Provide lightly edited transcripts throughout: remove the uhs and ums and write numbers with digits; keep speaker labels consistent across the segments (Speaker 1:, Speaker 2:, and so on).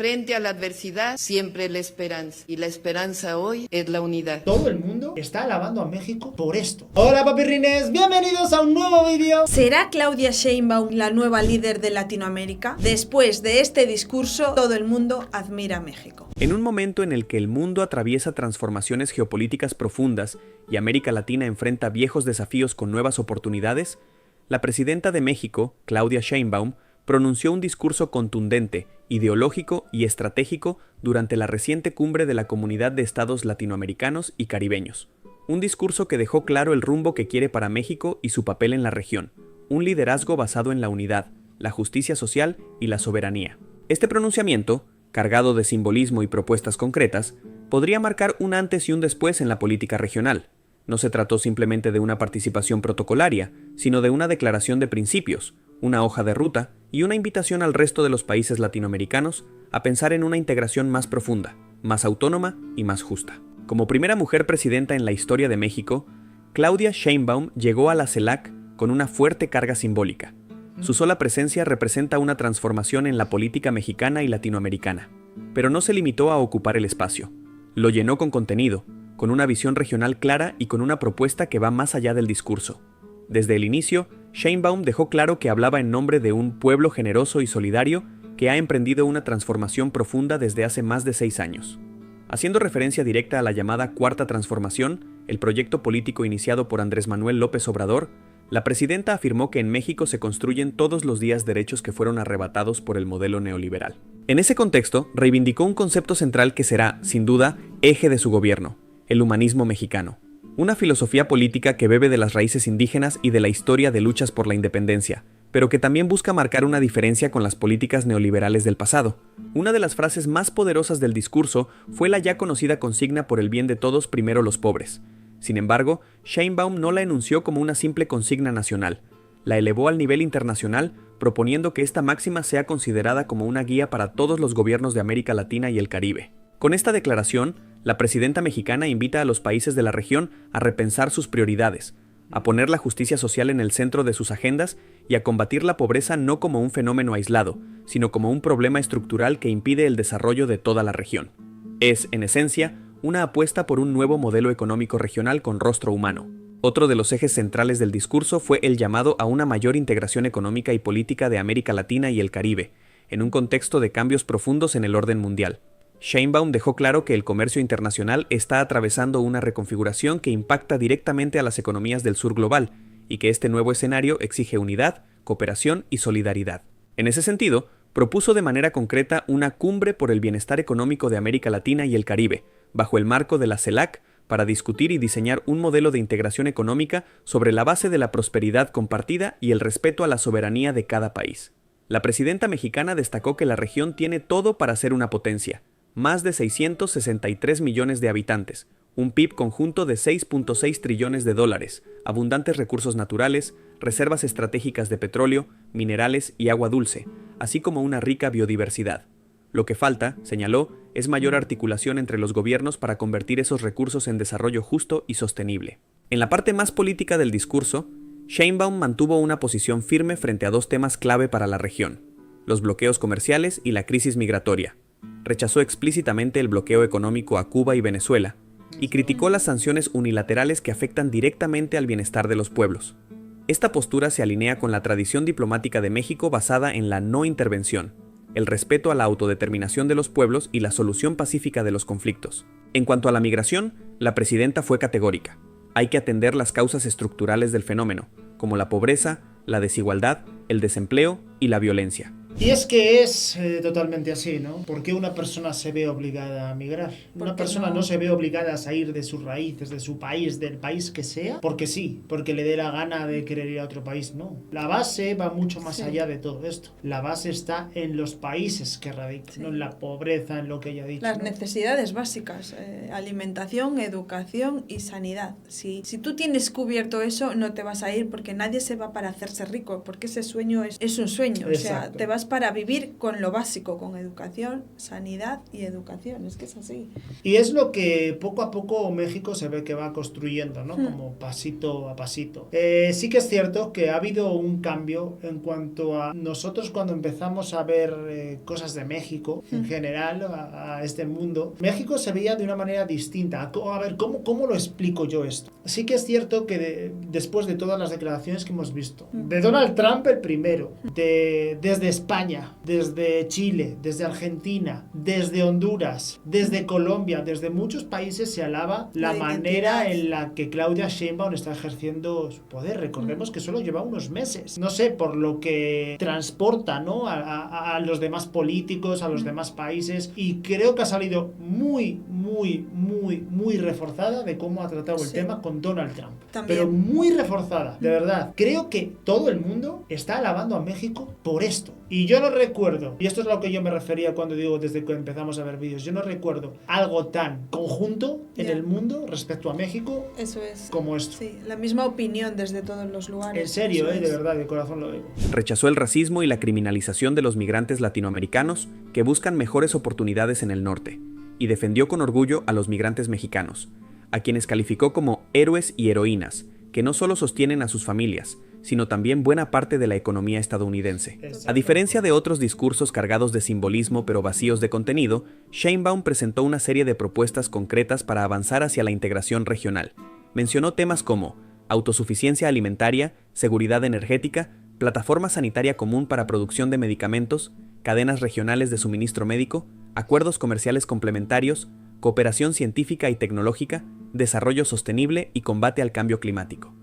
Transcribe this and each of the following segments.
Speaker 1: Frente a la adversidad, siempre la esperanza. Y la esperanza hoy es la unidad.
Speaker 2: Todo el mundo está alabando a México por esto. Hola papirrines, bienvenidos a un nuevo vídeo.
Speaker 3: ¿Será Claudia Sheinbaum la nueva líder de Latinoamérica? Después de este discurso, todo el mundo admira a México.
Speaker 4: En un momento en el que el mundo atraviesa transformaciones geopolíticas profundas y América Latina enfrenta viejos desafíos con nuevas oportunidades, la presidenta de México, Claudia Sheinbaum, pronunció un discurso contundente, ideológico y estratégico durante la reciente cumbre de la Comunidad de Estados Latinoamericanos y Caribeños. Un discurso que dejó claro el rumbo que quiere para México y su papel en la región, un liderazgo basado en la unidad, la justicia social y la soberanía. Este pronunciamiento, cargado de simbolismo y propuestas concretas, podría marcar un antes y un después en la política regional. No se trató simplemente de una participación protocolaria, sino de una declaración de principios, una hoja de ruta y una invitación al resto de los países latinoamericanos a pensar en una integración más profunda, más autónoma y más justa. Como primera mujer presidenta en la historia de México, Claudia Sheinbaum llegó a la CELAC con una fuerte carga simbólica. Su sola presencia representa una transformación en la política mexicana y latinoamericana, pero no se limitó a ocupar el espacio. Lo llenó con contenido, con una visión regional clara y con una propuesta que va más allá del discurso. Desde el inicio, Sheinbaum dejó claro que hablaba en nombre de un pueblo generoso y solidario que ha emprendido una transformación profunda desde hace más de 6 años. Haciendo referencia directa a la llamada Cuarta Transformación, el proyecto político iniciado por Andrés Manuel López Obrador, la presidenta afirmó que en México se construyen todos los días derechos que fueron arrebatados por el modelo neoliberal. En ese contexto, reivindicó un concepto central que será, sin duda, eje de su gobierno: el humanismo mexicano. Una filosofía política que bebe de las raíces indígenas y de la historia de luchas por la independencia, pero que también busca marcar una diferencia con las políticas neoliberales del pasado. Una de las frases más poderosas del discurso fue la ya conocida consigna por el bien de todos, primero los pobres. Sin embargo, Sheinbaum no la enunció como una simple consigna nacional. La elevó al nivel internacional, proponiendo que esta máxima sea considerada como una guía para todos los gobiernos de América Latina y el Caribe. Con esta declaración, la presidenta mexicana invita a los países de la región a repensar sus prioridades, a poner la justicia social en el centro de sus agendas y a combatir la pobreza no como un fenómeno aislado, sino como un problema estructural que impide el desarrollo de toda la región. Es, en esencia, una apuesta por un nuevo modelo económico regional con rostro humano. Otro de los ejes centrales del discurso fue el llamado a una mayor integración económica y política de América Latina y el Caribe, en un contexto de cambios profundos en el orden mundial. Sheinbaum dejó claro que el comercio internacional está atravesando una reconfiguración que impacta directamente a las economías del sur global y que este nuevo escenario exige unidad, cooperación y solidaridad. En ese sentido, propuso de manera concreta una cumbre por el bienestar económico de América Latina y el Caribe, bajo el marco de la CELAC, para discutir y diseñar un modelo de integración económica sobre la base de la prosperidad compartida y el respeto a la soberanía de cada país. La presidenta mexicana destacó que la región tiene todo para ser una potencia: más de 663 millones de habitantes, un PIB conjunto de 6.6 trillones de dólares, abundantes recursos naturales, reservas estratégicas de petróleo, minerales y agua dulce, así como una rica biodiversidad. Lo que falta, señaló, es mayor articulación entre los gobiernos para convertir esos recursos en desarrollo justo y sostenible. En la parte más política del discurso, Sheinbaum mantuvo una posición firme frente a dos temas clave para la región: los bloqueos comerciales y la crisis migratoria. Rechazó explícitamente el bloqueo económico a Cuba y Venezuela, y criticó las sanciones unilaterales que afectan directamente al bienestar de los pueblos. Esta postura se alinea con la tradición diplomática de México basada en la no intervención, el respeto a la autodeterminación de los pueblos y la solución pacífica de los conflictos. En cuanto a la migración, la presidenta fue categórica: hay que atender las causas estructurales del fenómeno, como la pobreza, la desigualdad, el desempleo y la violencia.
Speaker 2: Y es que es totalmente así, ¿no? ¿Por qué una persona se ve obligada a migrar? Una persona no se ve obligada a salir de sus raíces, de su país, del país que sea, porque sí, porque le dé la gana de querer ir a otro país, no. La base va mucho más allá de todo esto. La base está en los países que radican, no en la pobreza, en lo que ella ha dicho.
Speaker 3: Las
Speaker 2: ¿no?
Speaker 3: necesidades básicas: alimentación, educación y sanidad. Si tú tienes cubierto eso, no te vas a ir, porque nadie se va para hacerse rico, porque ese sueño es un sueño.
Speaker 2: Exacto.
Speaker 3: O sea, te vas para vivir con lo básico, con educación, sanidad y educación. Es que es así.
Speaker 2: Y es lo que poco a poco México se ve que va construyendo, ¿no? Como pasito a pasito. Sí que es cierto que ha habido un cambio en cuanto a nosotros cuando empezamos a ver cosas de México en general, a este mundo. México se veía de una manera distinta. A ver, ¿cómo lo explico yo esto? Sí que es cierto que después de todas las declaraciones que hemos visto, de Donald Trump el primero, desde España, desde Chile, desde Argentina, desde Honduras, desde Colombia, desde muchos países se alaba la manera en la que Claudia Sheinbaum está ejerciendo su poder. Recordemos que solo lleva unos meses. No sé, por lo que transporta, ¿no? a los demás políticos, a los demás países, y creo que ha salido muy reforzada de cómo ha tratado el tema con Donald Trump.
Speaker 3: También.
Speaker 2: Pero muy reforzada, de verdad. Creo que todo el mundo está alabando a México por esto. Y yo no recuerdo, y esto es a lo que yo me refería cuando digo desde que empezamos a ver vídeos, yo no recuerdo algo tan conjunto en el mundo respecto a México.
Speaker 3: Eso es.
Speaker 2: Como esto.
Speaker 3: Sí, la misma opinión desde todos los lugares.
Speaker 2: En serio,
Speaker 3: Eso es.
Speaker 2: de verdad, de corazón lo digo.
Speaker 4: Rechazó el racismo y la criminalización de los migrantes latinoamericanos que buscan mejores oportunidades en el norte, y defendió con orgullo a los migrantes mexicanos, a quienes calificó como héroes y heroínas, que no solo sostienen a sus familias, sino también buena parte de la economía estadounidense. A diferencia de otros discursos cargados de simbolismo pero vacíos de contenido, Sheinbaum presentó una serie de propuestas concretas para avanzar hacia la integración regional. Mencionó temas como autosuficiencia alimentaria, seguridad energética, plataforma sanitaria común para producción de medicamentos, cadenas regionales de suministro médico, acuerdos comerciales complementarios, cooperación científica y tecnológica, desarrollo sostenible y combate al cambio climático.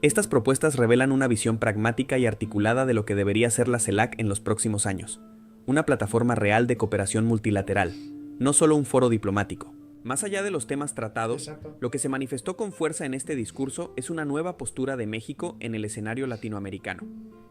Speaker 4: Estas propuestas revelan una visión pragmática y articulada de lo que debería ser la CELAC en los próximos años, una plataforma real de cooperación multilateral, no solo un foro diplomático. Más allá de los temas tratados, lo que se manifestó con fuerza en este discurso es una nueva postura de México en el escenario latinoamericano.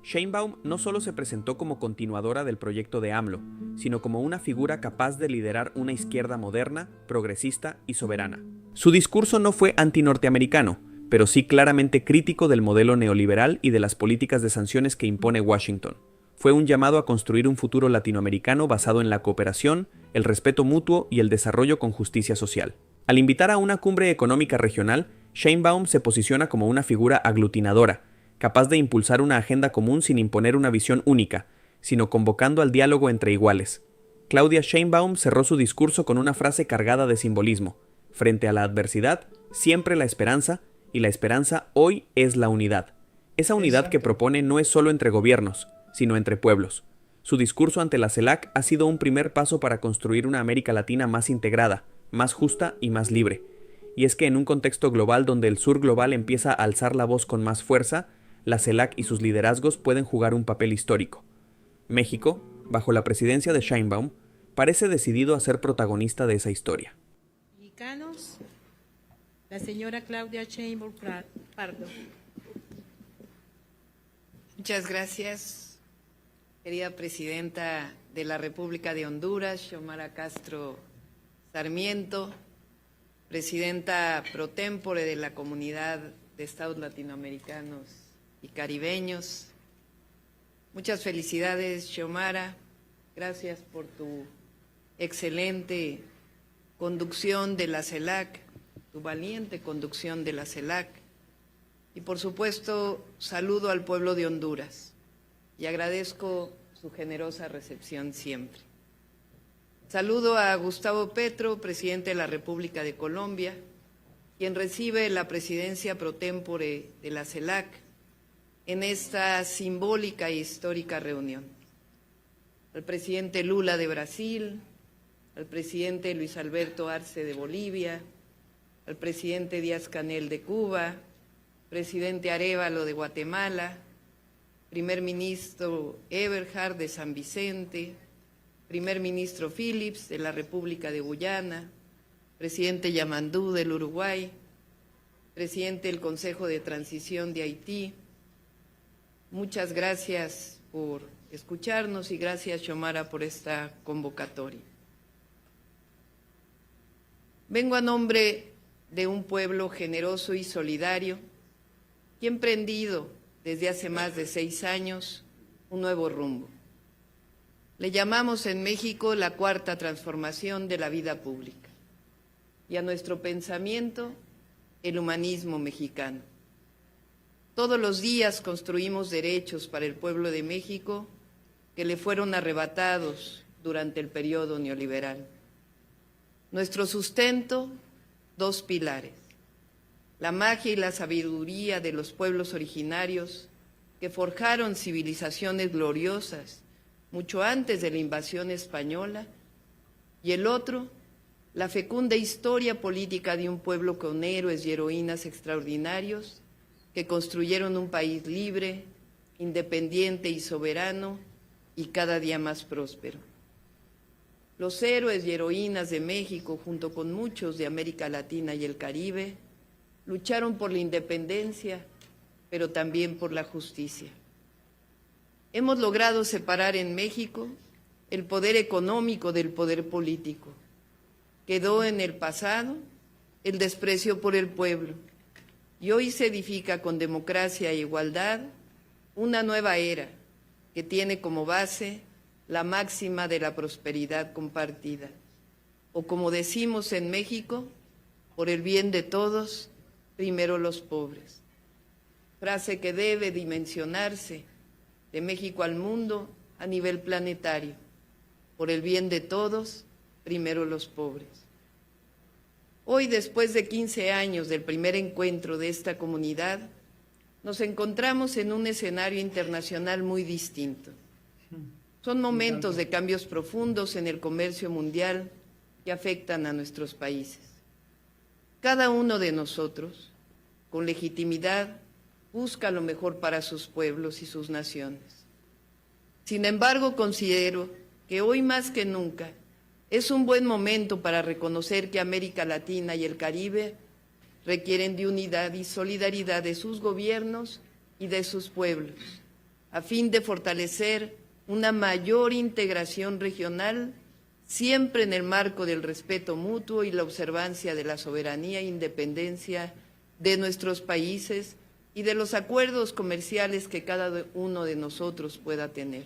Speaker 4: Sheinbaum no solo se presentó como continuadora del proyecto de AMLO, sino como una figura capaz de liderar una izquierda moderna, progresista y soberana. Su discurso no fue antinorteamericano, pero sí claramente crítico del modelo neoliberal y de las políticas de sanciones que impone Washington. Fue un llamado a construir un futuro latinoamericano basado en la cooperación, el respeto mutuo y el desarrollo con justicia social. Al invitar a una cumbre económica regional, Sheinbaum se posiciona como una figura aglutinadora, capaz de impulsar una agenda común sin imponer una visión única, sino convocando al diálogo entre iguales. Claudia Sheinbaum cerró su discurso con una frase cargada de simbolismo: frente a la adversidad, siempre la esperanza, y la esperanza hoy es la unidad. Esa unidad que propone no es solo entre gobiernos, sino entre pueblos. Su discurso ante la CELAC ha sido un primer paso para construir una América Latina más integrada, más justa y más libre. Y es que en un contexto global donde el sur global empieza a alzar la voz con más fuerza, la CELAC y sus liderazgos pueden jugar un papel histórico. México, bajo la presidencia de Sheinbaum, parece decidido a ser protagonista de esa historia.
Speaker 5: Mexicanos, la señora Claudia Sheinbaum Pardo.
Speaker 1: Muchas gracias, querida presidenta de la República de Honduras, Xiomara Castro Sarmiento, presidenta pro tempore de la Comunidad de Estados Latinoamericanos y Caribeños. Muchas felicidades, Xiomara. Gracias por tu excelente conducción de la CELAC, tu valiente conducción de la CELAC. Y por supuesto, saludo al pueblo de Honduras y agradezco su generosa recepción siempre. Saludo a Gustavo Petro, presidente de la República de Colombia, quien recibe la presidencia pro tempore de la CELAC en esta simbólica e histórica reunión. Al presidente Lula de Brasil, al presidente Luis Alberto Arce de Bolivia, al presidente Díaz-Canel de Cuba, presidente Arévalo de Guatemala, primer ministro Eberhard de San Vicente, primer ministro Phillips de la República de Guyana, presidente Yamandú del Uruguay, presidente del Consejo de Transición de Haití. Muchas gracias por escucharnos y gracias, Xiomara, por esta convocatoria. Vengo a nombre de un pueblo generoso y solidario que ha emprendido desde hace más de 6 años un nuevo rumbo. Le llamamos en México la cuarta transformación de la vida pública y a nuestro pensamiento el humanismo mexicano. Todos los días construimos derechos para el pueblo de México que le fueron arrebatados durante el periodo neoliberal. Nuestro sustento, dos pilares: la magia y la sabiduría de los pueblos originarios que forjaron civilizaciones gloriosas mucho antes de la invasión española, y el otro, la fecunda historia política de un pueblo con héroes y heroínas extraordinarios que construyeron un país libre, independiente y soberano y cada día más próspero. Los héroes y heroínas de México, junto con muchos de América Latina y el Caribe, lucharon por la independencia, pero también por la justicia. Hemos logrado separar en México el poder económico del poder político. Quedó en el pasado el desprecio por el pueblo y hoy se edifica con democracia e igualdad una nueva era que tiene como base la máxima de la prosperidad compartida. O como decimos en México, por el bien de todos, primero los pobres. Frase que debe dimensionarse de México al mundo a nivel planetario. Por el bien de todos, primero los pobres. Hoy, después de 15 años del primer encuentro de esta comunidad, nos encontramos en un escenario internacional muy distinto. Son momentos de cambios profundos en el comercio mundial que afectan a nuestros países. Cada uno de nosotros, con legitimidad, busca lo mejor para sus pueblos y sus naciones. Sin embargo, considero que hoy más que nunca es un buen momento para reconocer que América Latina y el Caribe requieren de unidad y solidaridad de sus gobiernos y de sus pueblos, a fin de fortalecer una mayor integración regional, siempre en el marco del respeto mutuo y la observancia de la soberanía e independencia de nuestros países y de los acuerdos comerciales que cada uno de nosotros pueda tener.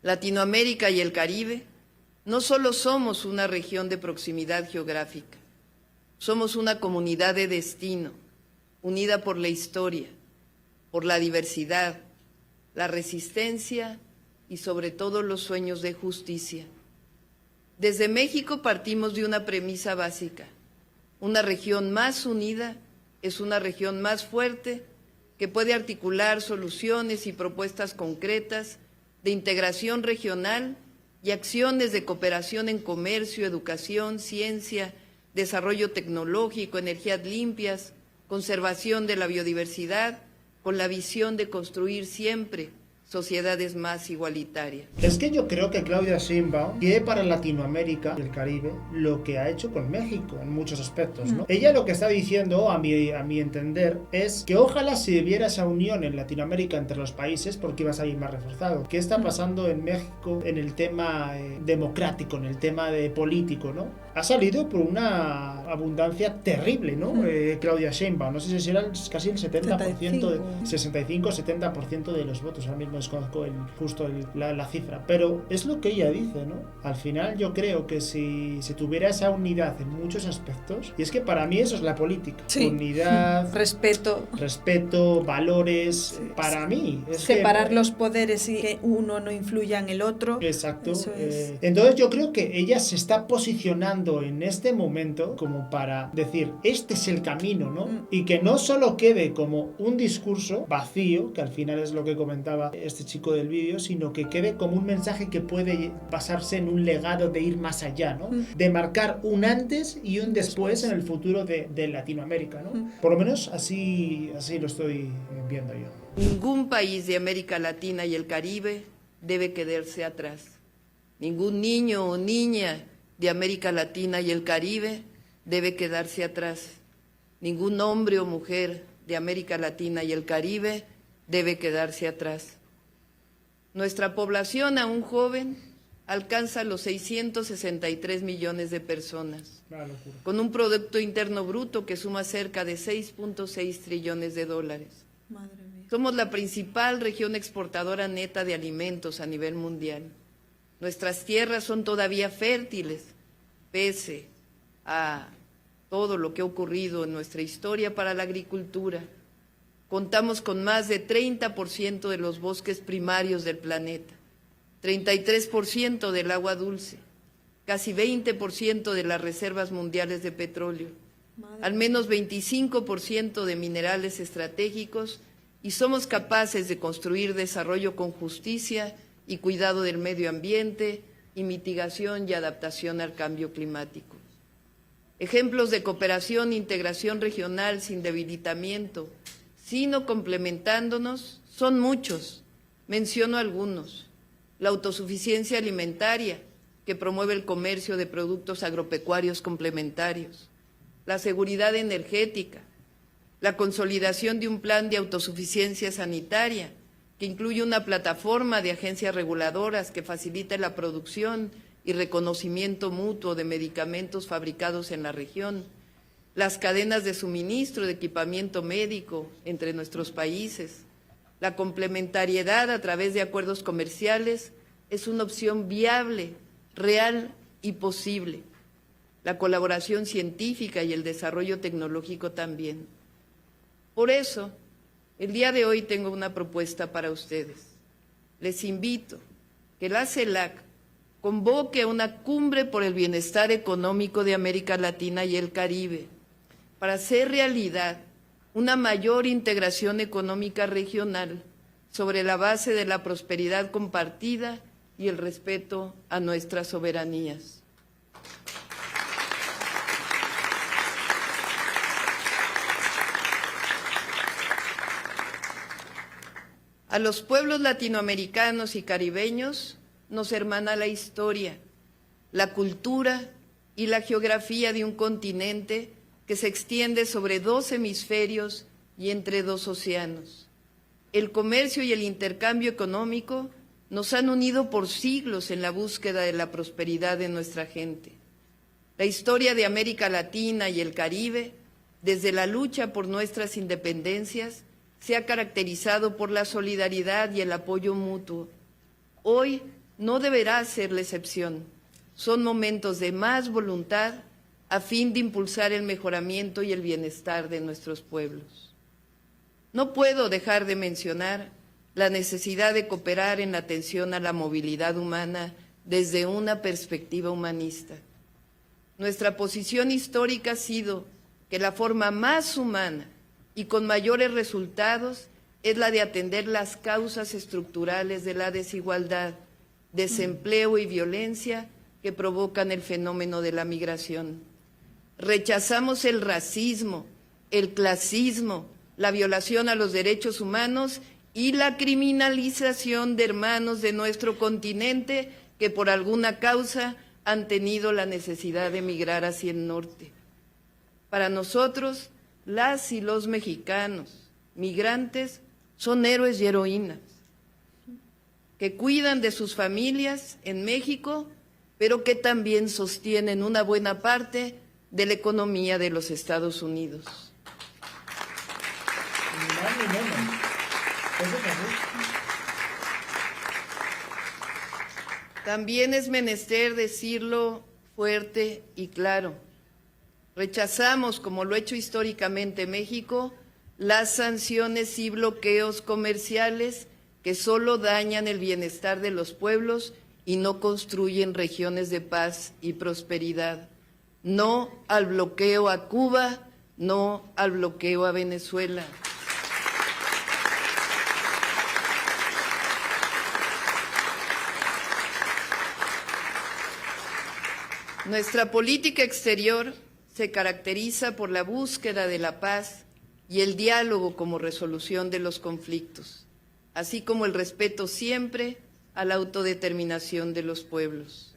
Speaker 1: Latinoamérica y el Caribe no solo somos una región de proximidad geográfica, somos una comunidad de destino, unida por la historia, por la diversidad, la resistencia y sobre todo los sueños de justicia. Desde México partimos de una premisa básica: una región más unida es una región más fuerte que puede articular soluciones y propuestas concretas de integración regional y acciones de cooperación en comercio, educación, ciencia, desarrollo tecnológico, energías limpias, conservación de la biodiversidad, con la visión de construir siempre sociedades más igualitarias.
Speaker 2: Es que yo creo que Claudia Sheinbaum quiere para Latinoamérica y el Caribe lo que ha hecho con México en muchos aspectos, ¿no? Ella lo que está diciendo, a mi entender, es que ojalá se viera esa unión en Latinoamérica entre los países, porque iba a salir más reforzado. ¿Qué está pasando en México en el tema democrático, en el tema de político, ¿no? Ha salido por una abundancia terrible, ¿no? Claudia Sheinbaum, no sé si será casi el 70%, 65-70% de los votos, ahora mismo desconozco la cifra, pero es lo que ella dice, ¿no? Al final yo creo que si se tuviera esa unidad en muchos aspectos, y es que para mí eso es la política,
Speaker 3: sí.
Speaker 2: Unidad,
Speaker 3: respeto,
Speaker 2: valores, para mí es
Speaker 3: separar los poderes y que uno no influya en el otro.
Speaker 2: Exacto.
Speaker 3: Eso es.
Speaker 2: Entonces yo creo que ella se está posicionando en este momento como para decir, este es el camino, ¿no? Y que no solo quede como un discurso vacío, que al final es lo que comentaba este chico del vídeo, sino que quede como un mensaje que puede basarse en un legado de ir más allá, ¿no? De marcar un antes y un después en el futuro de Latinoamérica, ¿no? Por lo menos así lo estoy viendo yo.
Speaker 1: Ningún país de América Latina y el Caribe debe quedarse atrás. Ningún niño o niña de América Latina y el Caribe debe quedarse atrás. Ningún hombre o mujer de América Latina y el Caribe debe quedarse atrás. Nuestra población aún joven alcanza los 663 millones de personas, con un Producto Interno Bruto que suma cerca de 6.6 trillones de dólares.
Speaker 3: Madre mía.
Speaker 1: Somos la principal región exportadora neta de alimentos a nivel mundial. Nuestras tierras son todavía fértiles, pese a todo lo que ha ocurrido en nuestra historia para la agricultura. Contamos con más de 30% de los bosques primarios del planeta, 33% del agua dulce, casi 20% de las reservas mundiales de petróleo, al menos 25% de minerales estratégicos, y somos capaces de construir desarrollo con justicia y cuidado del medio ambiente y mitigación y adaptación al cambio climático. Ejemplos de cooperación e integración regional sin debilitamiento, sino complementándonos, son muchos. Menciono algunos. La autosuficiencia alimentaria, que promueve el comercio de productos agropecuarios complementarios. La seguridad energética, la consolidación de un plan de autosuficiencia sanitaria, que incluye una plataforma de agencias reguladoras que facilite la producción y reconocimiento mutuo de medicamentos fabricados en la región, las cadenas de suministro de equipamiento médico entre nuestros países. La complementariedad a través de acuerdos comerciales es una opción viable, real y posible. La colaboración científica y el desarrollo tecnológico también. Por eso, el día de hoy tengo una propuesta para ustedes. Les invito que la CELAC convoque a una cumbre por el bienestar económico de América Latina y el Caribe para hacer realidad una mayor integración económica regional sobre la base de la prosperidad compartida y el respeto a nuestras soberanías. A los pueblos latinoamericanos y caribeños nos hermana la historia, la cultura y la geografía de un continente que se extiende sobre 2 hemisferios y entre 2 océanos. El comercio y el intercambio económico nos han unido por siglos en la búsqueda de la prosperidad de nuestra gente. La historia de América Latina y el Caribe, desde la lucha por nuestras independencias, se ha caracterizado por la solidaridad y el apoyo mutuo. Hoy no deberá ser la excepción. Son momentos de más voluntad a fin de impulsar el mejoramiento y el bienestar de nuestros pueblos. No puedo dejar de mencionar la necesidad de cooperar en la atención a la movilidad humana desde una perspectiva humanista. Nuestra posición histórica ha sido que la forma más humana y con mayores resultados es la de atender las causas estructurales de la desigualdad, desempleo y violencia que provocan el fenómeno de la migración. Rechazamos el racismo, el clasismo, la violación a los derechos humanos y la criminalización de hermanos de nuestro continente que por alguna causa han tenido la necesidad de emigrar hacia el norte. Para nosotros, las y los mexicanos migrantes son héroes y heroínas que cuidan de sus familias en México, pero que también sostienen una buena parte de la economía de los Estados Unidos. También es menester decirlo fuerte y claro. Rechazamos, como lo ha hecho históricamente México, las sanciones y bloqueos comerciales que solo dañan el bienestar de los pueblos y no construyen regiones de paz y prosperidad. No al bloqueo a Cuba, no al bloqueo a Venezuela. Nuestra política exterior se caracteriza por la búsqueda de la paz y el diálogo como resolución de los conflictos, así como el respeto siempre a la autodeterminación de los pueblos.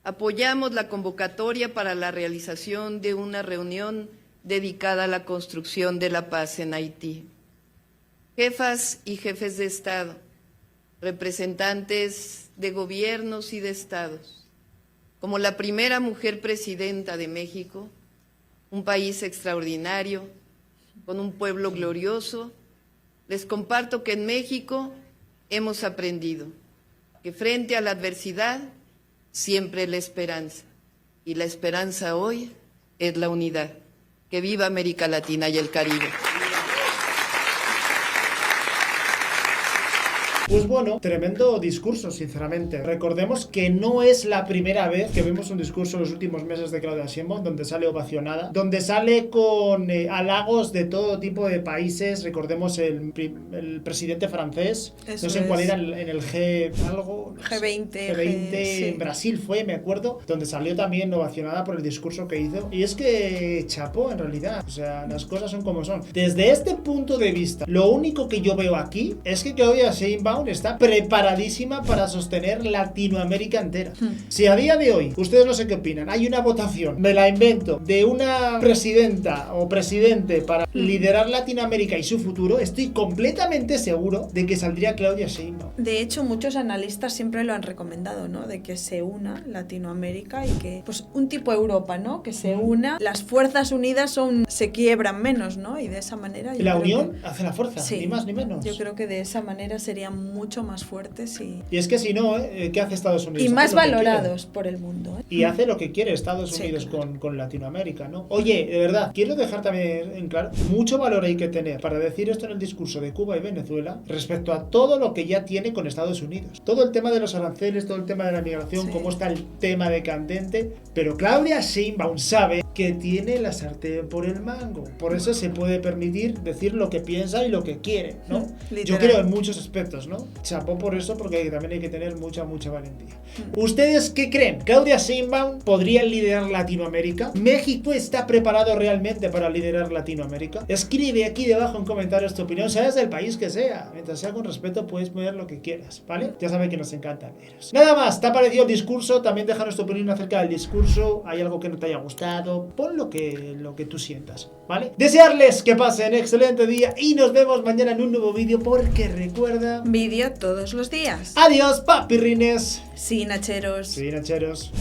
Speaker 1: Apoyamos la convocatoria para la realización de una reunión dedicada a la construcción de la paz en Haití. Jefas y jefes de Estado, representantes de gobiernos y de estados, como la primera mujer presidenta de México, un país extraordinario, con un pueblo glorioso, les comparto que en México hemos aprendido que frente a la adversidad siempre la esperanza. Y la esperanza hoy es la unidad. Que viva América Latina y el Caribe.
Speaker 2: Pues bueno, tremendo discurso, sinceramente. Recordemos que no es la primera vez que vemos un discurso en los últimos meses de Claudia Sheinbaum donde sale ovacionada, donde sale con halagos de todo tipo de países. Recordemos el presidente francés,
Speaker 3: Eso
Speaker 2: no sé en cuál
Speaker 3: es.
Speaker 2: era, en el G algo,
Speaker 3: G20,
Speaker 2: sí. En Brasil fue, me acuerdo, donde salió también ovacionada por el discurso que hizo. Y es que chapó en realidad, o sea, las cosas son como son. Desde este punto de vista, lo único que yo veo aquí es que Claudia Sheinbaum está preparadísima para sostener Latinoamérica entera. Si a día de hoy, ustedes no sé qué opinan, hay una votación, me la invento, de una presidenta o presidente para liderar Latinoamérica y su futuro, estoy completamente seguro de que saldría Claudia Sheinbaum.
Speaker 3: De hecho, muchos analistas siempre lo han recomendado, ¿no? De que se una Latinoamérica y que, pues, un tipo Europa, ¿no? Que se una. Las fuerzas unidas se quiebran menos, ¿no? Y de esa manera...
Speaker 2: Y la unión hace la fuerza,
Speaker 3: Sí.
Speaker 2: ni más ni menos.
Speaker 3: Yo creo que de esa manera serían mucho más fuertes
Speaker 2: Y es que si no, ¿qué hace Estados Unidos?
Speaker 3: y
Speaker 2: Hace
Speaker 3: más
Speaker 2: lo que
Speaker 3: valorados por el mundo.
Speaker 2: Y hace lo que quiere Estados
Speaker 3: Sí,
Speaker 2: Unidos
Speaker 3: claro.
Speaker 2: con Latinoamérica, ¿no? Oye, de verdad, quiero dejar también en claro, mucho valor hay que tener para decir esto en el discurso de Cuba y Venezuela respecto a todo lo que ya tiene con Estados Unidos. Todo el tema de los aranceles, todo el tema de la migración,
Speaker 3: Sí.
Speaker 2: cómo está el tema de candente, pero Claudia Sheinbaum sabe que tiene la sartén por el mango. Por eso se puede permitir decir lo que piensa y lo que quiere, ¿no? Yo
Speaker 3: Literal.
Speaker 2: creo en muchos aspectos, ¿no? Chapó por eso porque también hay que tener mucha valentía. ¿Ustedes qué creen? ¿Claudia Sheinbaum podría liderar Latinoamérica? ¿México está preparado realmente para liderar Latinoamérica? Escribe aquí debajo en comentarios tu opinión, seas del país que sea. Mientras sea con respeto puedes poner lo que quieras, ¿vale? Ya saben que nos encanta leeros. Nada más, ¿te ha parecido el discurso? También déjanos tu opinión acerca del discurso. ¿Hay algo que no te haya gustado? Pon lo que tú sientas, ¿vale? Desearles que pasen excelente día y nos vemos mañana en un nuevo vídeo porque recuerda...
Speaker 3: Vídeo todos los días.
Speaker 2: Adiós, papirrines.
Speaker 3: Sí, Nacheros.
Speaker 2: Sí, Nacheros.